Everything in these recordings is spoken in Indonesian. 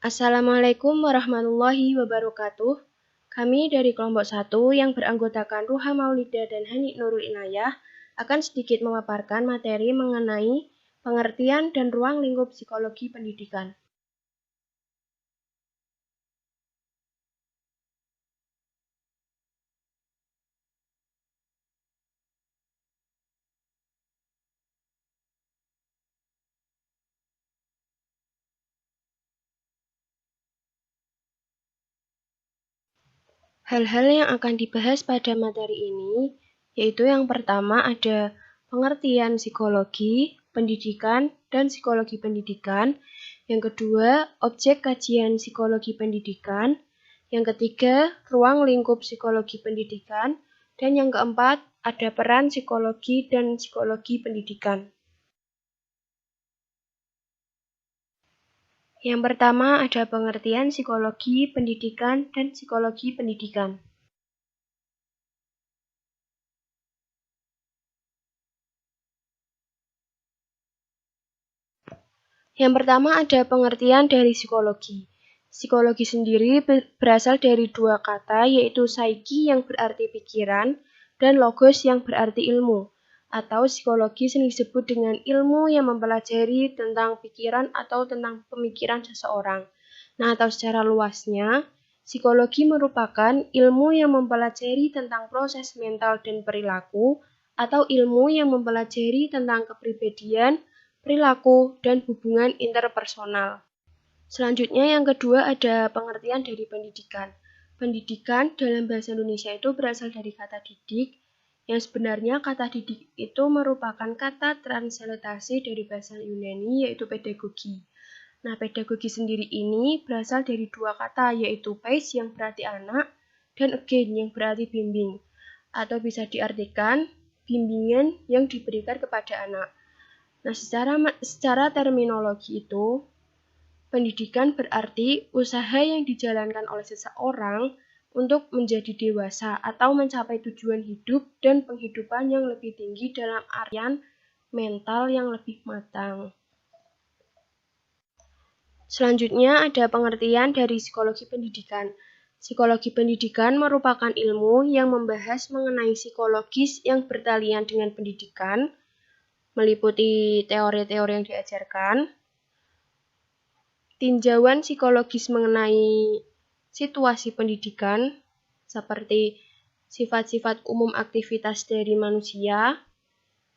Assalamualaikum warahmatullahi wabarakatuh. Kami dari kelompok 1 yang beranggotakan Ruha Maulida dan Hani Nurul Inayah akan sedikit memaparkan materi mengenai pengertian dan ruang lingkup psikologi pendidikan. Hal-hal yang akan dibahas pada materi ini, yaitu yang pertama ada pengertian psikologi, pendidikan, dan psikologi pendidikan. Yang kedua, objek kajian psikologi pendidikan. Yang ketiga, ruang lingkup psikologi pendidikan. Dan yang keempat, ada peran psikologi dan psikologi pendidikan. Yang pertama ada pengertian psikologi pendidikan dan psikologi pendidikan. Yang pertama ada pengertian dari psikologi. Psikologi sendiri berasal dari dua kata, yaitu psyche yang berarti pikiran dan logos yang berarti ilmu. Atau psikologi sering disebut dengan ilmu yang mempelajari tentang pikiran atau tentang pemikiran seseorang. Nah, atau secara luasnya, psikologi merupakan ilmu yang mempelajari tentang proses mental dan perilaku, atau ilmu yang mempelajari tentang kepribadian, perilaku, dan hubungan interpersonal. Selanjutnya yang kedua ada pengertian dari pendidikan. Pendidikan dalam bahasa Indonesia itu berasal dari kata didik, yang sebenarnya kata didik itu merupakan kata transliterasi dari bahasa Yunani yaitu pedagogi. Nah, pedagogi sendiri ini berasal dari dua kata, yaitu pais yang berarti anak dan again yang berarti bimbing. Atau bisa diartikan bimbingan yang diberikan kepada anak. Nah, secara terminologi itu, pendidikan berarti usaha yang dijalankan oleh seseorang untuk menjadi dewasa atau mencapai tujuan hidup dan penghidupan yang lebih tinggi dalam artian mental yang lebih matang. Selanjutnya ada pengertian dari psikologi pendidikan. Psikologi pendidikan merupakan ilmu yang membahas mengenai psikologis yang bertalian dengan pendidikan, meliputi teori-teori yang diajarkan, tinjauan psikologis mengenai situasi pendidikan, seperti sifat-sifat umum aktivitas dari manusia,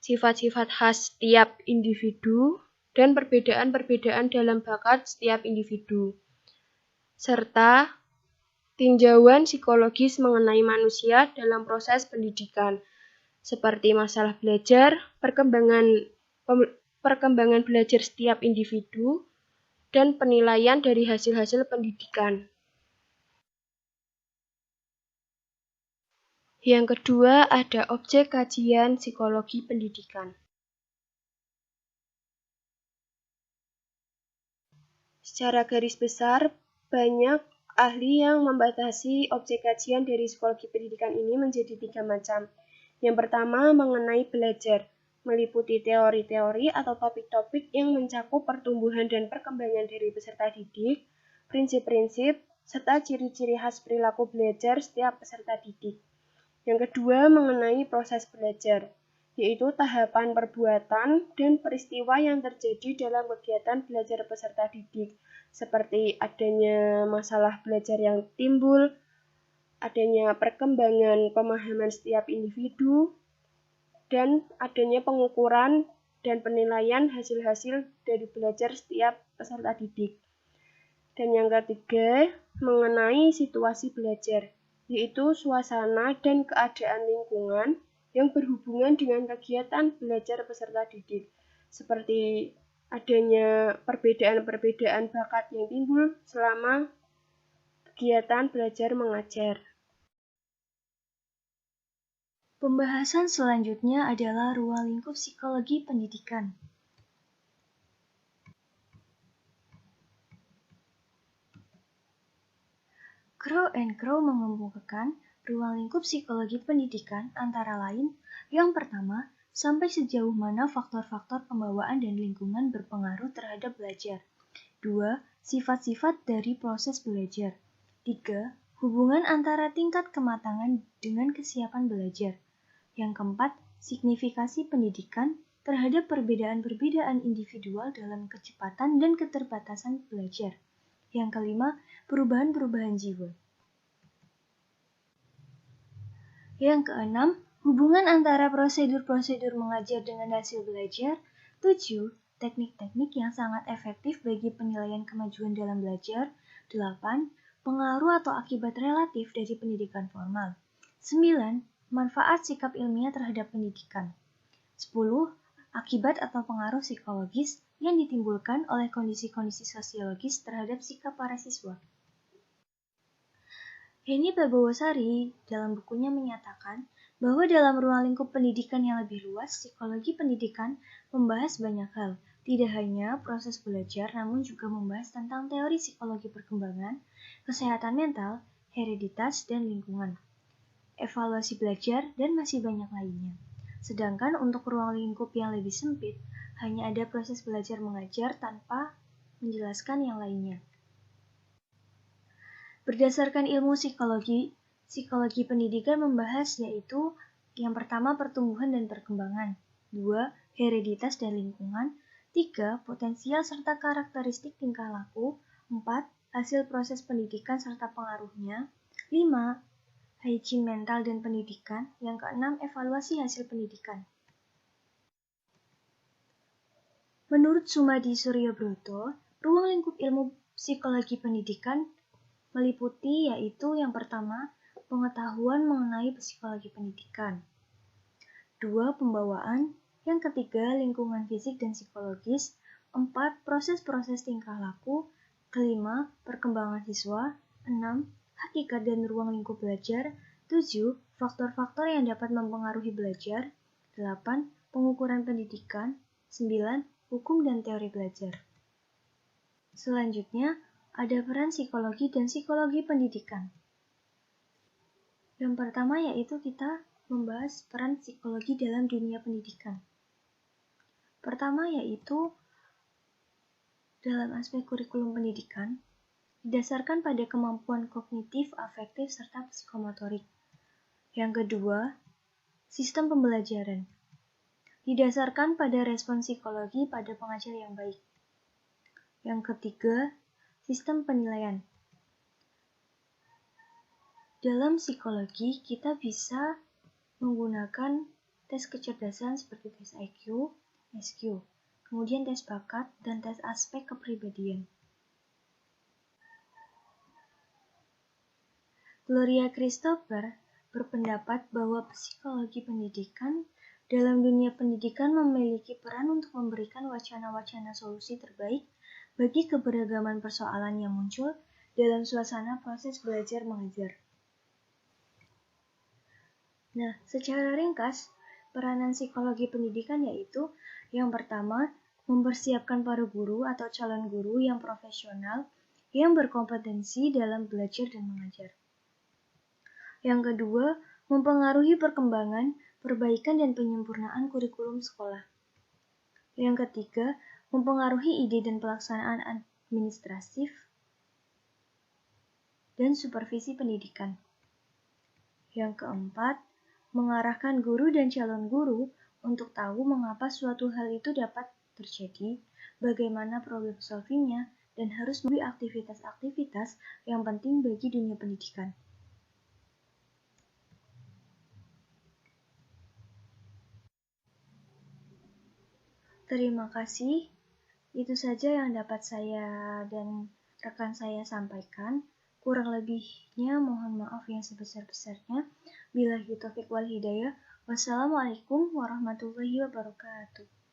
sifat-sifat khas setiap individu, dan perbedaan-perbedaan dalam bakat setiap individu, serta tinjauan psikologis mengenai manusia dalam proses pendidikan, seperti masalah belajar, perkembangan belajar setiap individu, dan penilaian dari hasil-hasil pendidikan. Yang kedua ada objek kajian psikologi pendidikan. Secara garis besar, banyak ahli yang membatasi objek kajian dari psikologi pendidikan ini menjadi 3 macam. Yang pertama mengenai belajar, meliputi teori-teori atau topik-topik yang mencakup pertumbuhan dan perkembangan dari peserta didik, prinsip-prinsip, serta ciri-ciri khas perilaku belajar setiap peserta didik. Yang kedua mengenai proses belajar, yaitu tahapan perbuatan dan peristiwa yang terjadi dalam kegiatan belajar peserta didik, seperti adanya masalah belajar yang timbul, adanya perkembangan pemahaman setiap individu, dan adanya pengukuran dan penilaian hasil-hasil dari belajar setiap peserta didik. Dan yang ketiga, mengenai situasi belajar, yaitu suasana dan keadaan lingkungan yang berhubungan dengan kegiatan belajar peserta didik, seperti adanya perbedaan-perbedaan bakat yang timbul selama kegiatan belajar mengajar. Pembahasan selanjutnya adalah ruang lingkup psikologi pendidikan. Crow and Crow mengemukakan ruang lingkup psikologi pendidikan antara lain, yang pertama, sampai sejauh mana faktor-faktor pembawaan dan lingkungan berpengaruh terhadap belajar. 2. Sifat-sifat dari proses belajar. 3. Hubungan antara tingkat kematangan dengan kesiapan belajar. Yang keempat, signifikasi pendidikan terhadap perbedaan-perbedaan individual dalam kecepatan dan keterbatasan belajar. Yang kelima, perubahan-perubahan jiwa. Yang keenam, hubungan antara prosedur-prosedur mengajar dengan hasil belajar. 7. Teknik-teknik yang sangat efektif bagi penilaian kemajuan dalam belajar. 8. Pengaruh atau akibat relatif dari pendidikan formal. 9. Manfaat sikap ilmiah terhadap pendidikan. 10. Akibat atau pengaruh psikologis yang ditimbulkan oleh kondisi-kondisi sosiologis terhadap sikap para siswa. Henny Pabawosari dalam bukunya menyatakan bahwa dalam ruang lingkup pendidikan yang lebih luas, psikologi pendidikan membahas banyak hal. Tidak hanya proses belajar, namun juga membahas tentang teori psikologi perkembangan, kesehatan mental, hereditas, dan lingkungan, evaluasi belajar, dan masih banyak lainnya. Sedangkan untuk ruang lingkup yang lebih sempit, hanya ada proses belajar mengajar tanpa menjelaskan yang lainnya. Berdasarkan ilmu psikologi pendidikan membahas yaitu yang pertama pertumbuhan dan perkembangan, 2. hereditas dan lingkungan, 3. potensial serta karakteristik tingkah laku, 4. hasil proses pendidikan serta pengaruhnya, 5. hygiene mental dan pendidikan, yang keenam evaluasi hasil pendidikan. Menurut Sumadi Suryobroto, ruang lingkup ilmu psikologi pendidikan meliputi yaitu yang pertama, pengetahuan mengenai psikologi pendidikan. 2. Pembawaan. Yang ketiga, lingkungan fisik dan psikologis. 4. Proses-proses tingkah laku. 5. Perkembangan siswa. 6. Hakikat dan ruang lingkup belajar. 7. Faktor-faktor yang dapat mempengaruhi belajar. 8. Pengukuran pendidikan. 9. Hukum dan teori belajar. Selanjutnya, ada peran psikologi dan psikologi pendidikan. Yang pertama yaitu kita membahas peran psikologi dalam dunia pendidikan. Pertama yaitu dalam aspek kurikulum pendidikan, didasarkan pada kemampuan kognitif, afektif, serta psikomotorik. Yang kedua, sistem pembelajaran. Didasarkan pada respon psikologi pada pengajar yang baik. Yang ketiga, sistem penilaian. Dalam psikologi, kita bisa menggunakan tes kecerdasan seperti tes IQ, SQ, kemudian tes bakat, dan tes aspek kepribadian. Gloria Christopher berpendapat bahwa psikologi pendidikan dalam dunia pendidikan memiliki peran untuk memberikan wacana-wacana solusi terbaik bagi keberagaman persoalan yang muncul dalam suasana proses belajar mengajar. Nah, secara ringkas, peranan psikologi pendidikan yaitu yang pertama, mempersiapkan para guru atau calon guru yang profesional yang berkompetensi dalam belajar dan mengajar. Yang kedua, mempengaruhi perkembangan, perbaikan, dan penyempurnaan kurikulum sekolah. Yang ketiga, mempengaruhi ide dan pelaksanaan administratif dan supervisi pendidikan. Yang keempat, mengarahkan guru dan calon guru untuk tahu mengapa suatu hal itu dapat terjadi, bagaimana problem solvingnya, dan harus memiliki aktivitas-aktivitas yang penting bagi dunia pendidikan. Terima kasih. Itu saja yang dapat saya dan rekan saya sampaikan. Kurang lebihnya mohon maaf yang sebesar-besarnya. Billahi taufiq wal hidayah. Wassalamualaikum warahmatullahi wabarakatuh.